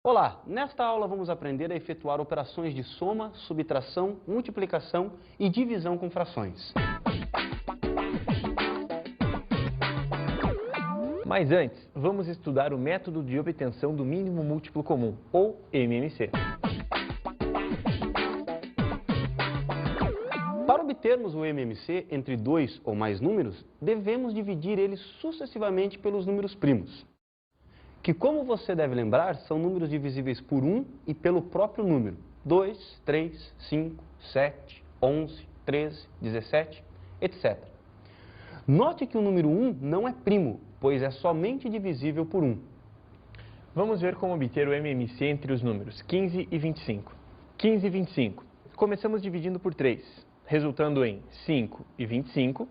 Olá, nesta aula vamos aprender a efetuar operações de soma, subtração, multiplicação e divisão com frações. Mas antes, vamos estudar o método de obtenção do mínimo múltiplo comum, ou MMC. Para obtermos o MMC entre dois ou mais números, devemos dividir eles sucessivamente pelos números primos, que, como você deve lembrar, são números divisíveis por 1 e pelo próprio número: 2, 3, 5, 7, 11, 13, 17, etc. Note que o número 1 não é primo, pois é somente divisível por 1. Vamos ver como obter o MMC entre os números 15 e 25. 15 e 25. Começamos dividindo por 3, resultando em 5 e 25.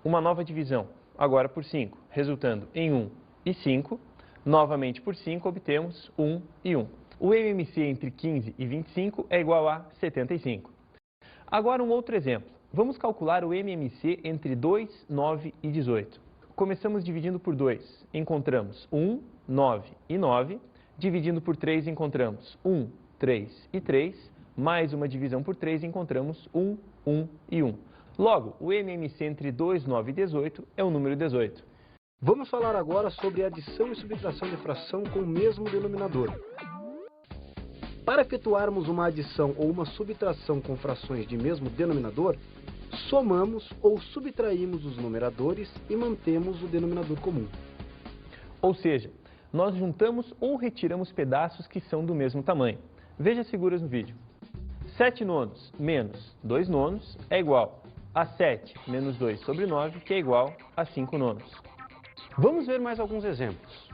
Uma nova divisão, agora por 5, resultando em 1 e 5. Novamente por 5, obtemos 1 e 1. O MMC entre 15 e 25 é igual a 75. Agora um outro exemplo. Vamos calcular o MMC entre 2, 9 e 18. Começamos dividindo por 2. Encontramos 1, 9 e 9. Dividindo por 3, encontramos 1, 3 e 3. Mais uma divisão por 3, encontramos 1, 1 e 1. Logo, o MMC entre 2, 9 e 18 é o número 18. Vamos falar agora sobre adição e subtração de fração com o mesmo denominador. Para efetuarmos uma adição ou uma subtração com frações de mesmo denominador, somamos ou subtraímos os numeradores e mantemos o denominador comum. Ou seja, nós juntamos ou retiramos pedaços que são do mesmo tamanho. Veja as figuras no vídeo. 7 nonos menos 2 nonos é igual a 7 menos 2 sobre 9, que é igual a 5 nonos. Vamos ver mais alguns exemplos.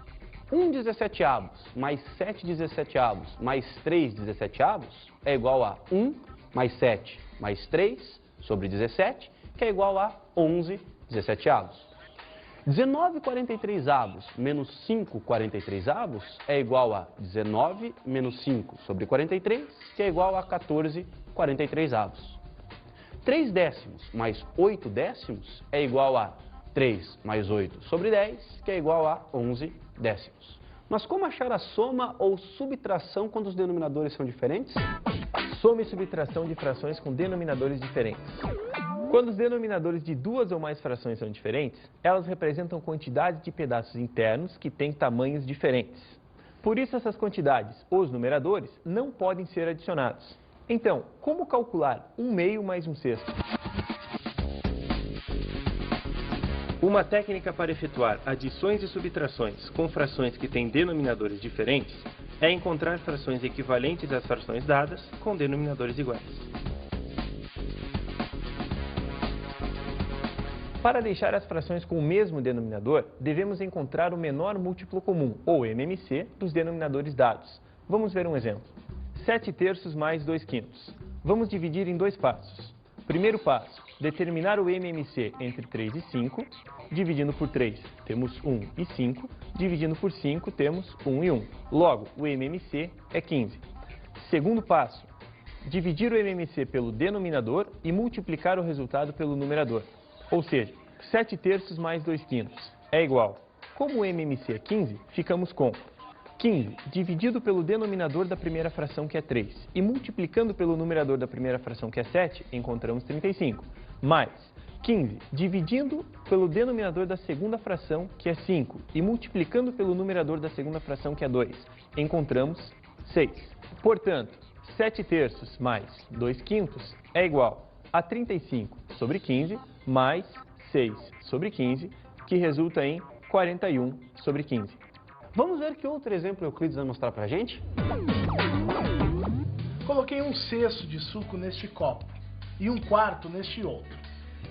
1 17avos mais 7 17avos mais 3 17avos é igual a 1 mais 7 mais 3 sobre 17, que é igual a 11 17avos. 19 43avos menos 5 43avos é igual a 19 menos 5 sobre 43, que é igual a 14 43avos. 3 décimos mais 8 décimos é igual a 3 mais 8 sobre 10, que é igual a 11 décimos. Mas como achar a soma ou subtração quando os denominadores são diferentes? Soma e subtração de frações com denominadores diferentes. Quando os denominadores de duas ou mais frações são diferentes, elas representam quantidades de pedaços internos que têm tamanhos diferentes. Por isso, essas quantidades, os numeradores, não podem ser adicionados. Então, como calcular 1/2 mais 1/6? Uma técnica para efetuar adições e subtrações com frações que têm denominadores diferentes é encontrar frações equivalentes às frações dadas com denominadores iguais. Para deixar as frações com o mesmo denominador, devemos encontrar o menor múltiplo comum, ou MMC, dos denominadores dados. Vamos ver um exemplo. 7 terços mais 2 quintos. Vamos dividir em dois passos. Primeiro passo, determinar o MMC entre 3 e 5. Dividindo por 3, temos 1 e 5. Dividindo por 5, temos 1 e 1. Logo, o MMC é 15. Segundo passo, dividir o MMC pelo denominador e multiplicar o resultado pelo numerador. Ou seja, 7 terços mais 2 quintos é igual. Como o MMC é 15, ficamos com 15 dividido pelo denominador da primeira fração, que é 3, e multiplicando pelo numerador da primeira fração, que é 7, encontramos 35, mais 15 dividindo pelo denominador da segunda fração, que é 5, e multiplicando pelo numerador da segunda fração, que é 2, encontramos 6. Portanto, 7 terços mais 2 quintos é igual a 35 sobre 15 mais 6 sobre 15, que resulta em 41 sobre 15. Vamos ver que outro exemplo Euclides vai mostrar pra gente? Coloquei 1/6 de suco neste copo e 1/4 neste outro.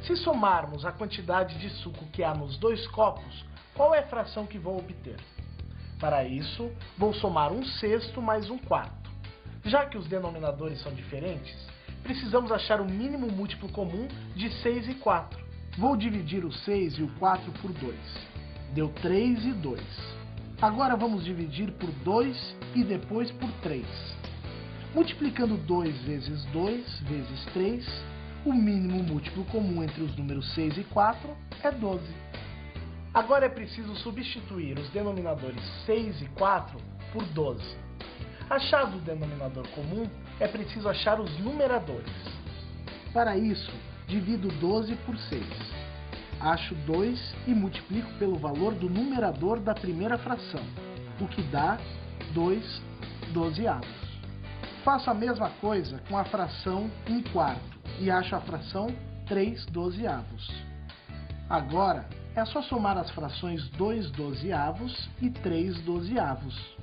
Se somarmos a quantidade de suco que há nos dois copos, qual é a fração que vou obter? Para isso, vou somar 1/6 mais 1/4. Já que os denominadores são diferentes, precisamos achar o mínimo múltiplo comum de 6 e 4. Vou dividir o 6 e o 4 por 2. Deu 3 e 2. Agora vamos dividir por 2 e depois por 3. Multiplicando 2 vezes 2 vezes 3, o mínimo múltiplo comum entre os números 6 e 4 é 12. Agora é preciso substituir os denominadores 6 e 4 por 12. Achado o denominador comum, é preciso achar os numeradores. Para isso, divido 12 por 6. Acho 2 e multiplico pelo valor do numerador da primeira fração, o que dá 2 dozeavos. Faço a mesma coisa com a fração 1/4 e acho a fração 3 dozeavos. Agora, é só somar as frações 2 dozeavos e 3 dozeavos.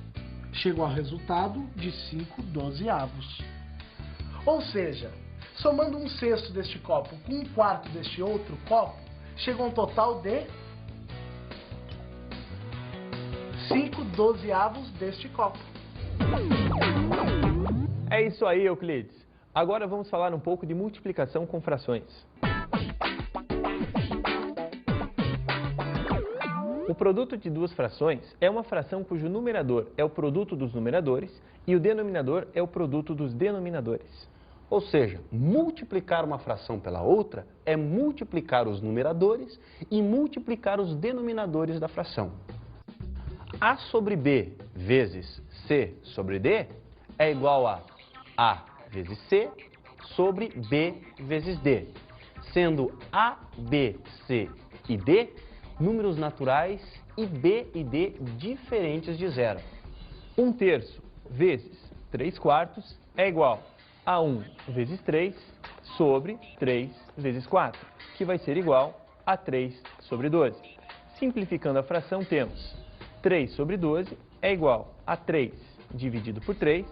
Chego ao resultado de 5 dozeavos. Ou seja, somando 1/6 deste copo com 1/4 deste outro copo, chega a um total de 5 dozeavos deste copo. É isso aí, Euclides. Agora vamos falar um pouco de multiplicação com frações. O produto de duas frações é uma fração cujo numerador é o produto dos numeradores e o denominador é o produto dos denominadores. Ou seja, multiplicar uma fração pela outra é multiplicar os numeradores e multiplicar os denominadores da fração. A sobre B vezes C sobre D é igual a A vezes C sobre B vezes D, sendo A, B, C e D números naturais e B e D diferentes de zero. 1/3 vezes 3/4 é igual a 1 vezes 3 sobre 3 vezes 4, que vai ser igual a 3 sobre 12. Simplificando a fração, temos 3 sobre 12 é igual a 3 dividido por 3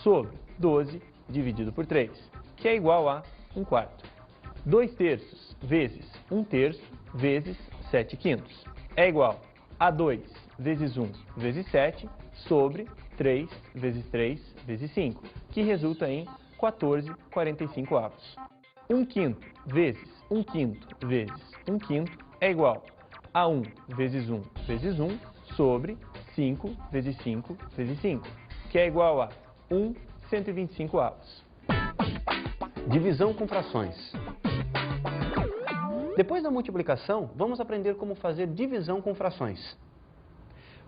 sobre 12 dividido por 3, que é igual a 1/4. 2/3 vezes 1/3 vezes 7/5 é igual a 2 vezes 1 vezes 7 sobre 3 vezes 3 vezes 5, que resulta em 14/45. 1/5 vezes 1/5 vezes 1/5 é igual a 1 vezes 1 vezes 1 sobre 5 vezes 5 vezes 5, que é igual a 1/125. Divisão com frações. Depois da multiplicação, vamos aprender como fazer divisão com frações.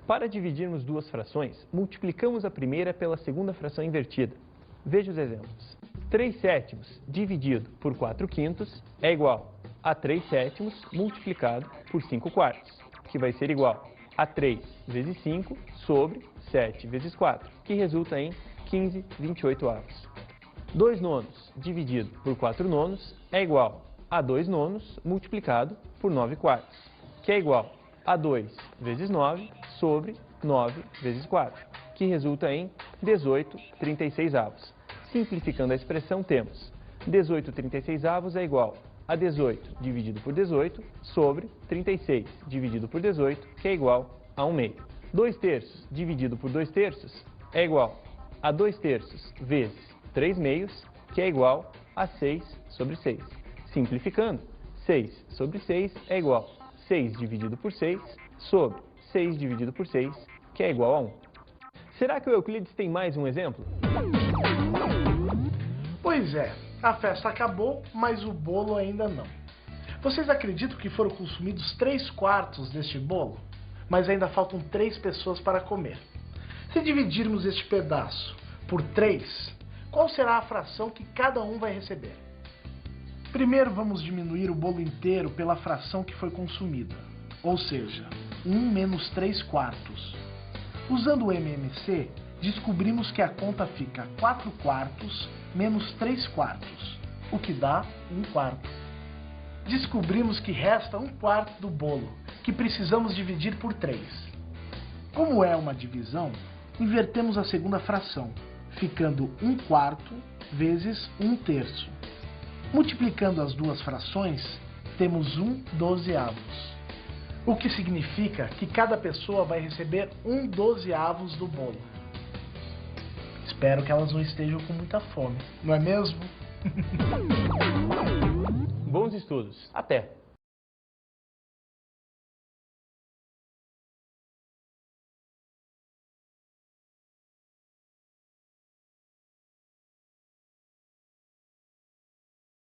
Para dividirmos duas frações, multiplicamos a primeira pela segunda fração invertida. Veja os exemplos. 3/7 dividido por 4/5 é igual a 3/7 multiplicado por 5/4, que vai ser igual a 3 vezes 5 sobre 7 vezes 4, que resulta em 15/28. 2/9 dividido por 4/9 é igual a 2/9 multiplicado por 9/4, que é igual a 2 vezes 9 sobre 9 vezes 4, que resulta em 18/36. Simplificando a expressão, temos 18/36 é igual a 18 dividido por 18 sobre 36 dividido por 18, que é igual a 1/2. 2/3 dividido por 2/3 é igual a 2/3 vezes 3/2, que é igual a 6 sobre 6. Simplificando, 6 sobre 6 é igual a 6 dividido por 6 sobre 6 dividido por 6, que é igual a 1. Será que o Euclides tem mais um exemplo? Pois é, a festa acabou, mas o bolo ainda não. Vocês acreditam que foram consumidos 3/4 deste bolo? Mas ainda faltam 3 pessoas para comer. Se dividirmos este pedaço por 3, qual será a fração que cada um vai receber? Primeiro vamos diminuir o bolo inteiro pela fração que foi consumida, ou seja, 1 menos 3/4. Usando o MMC, descobrimos que a conta fica 4/4 menos 3/4, o que dá 1/4. Descobrimos que resta 1/4 do bolo, que precisamos dividir por 3. Como é uma divisão, invertemos a segunda fração, ficando 1/4 vezes 1/3. Multiplicando as duas frações, temos 1/12, o que significa que cada pessoa vai receber 1/12 do bolo. Espero que elas não estejam com muita fome, não é mesmo? Bons estudos! Até!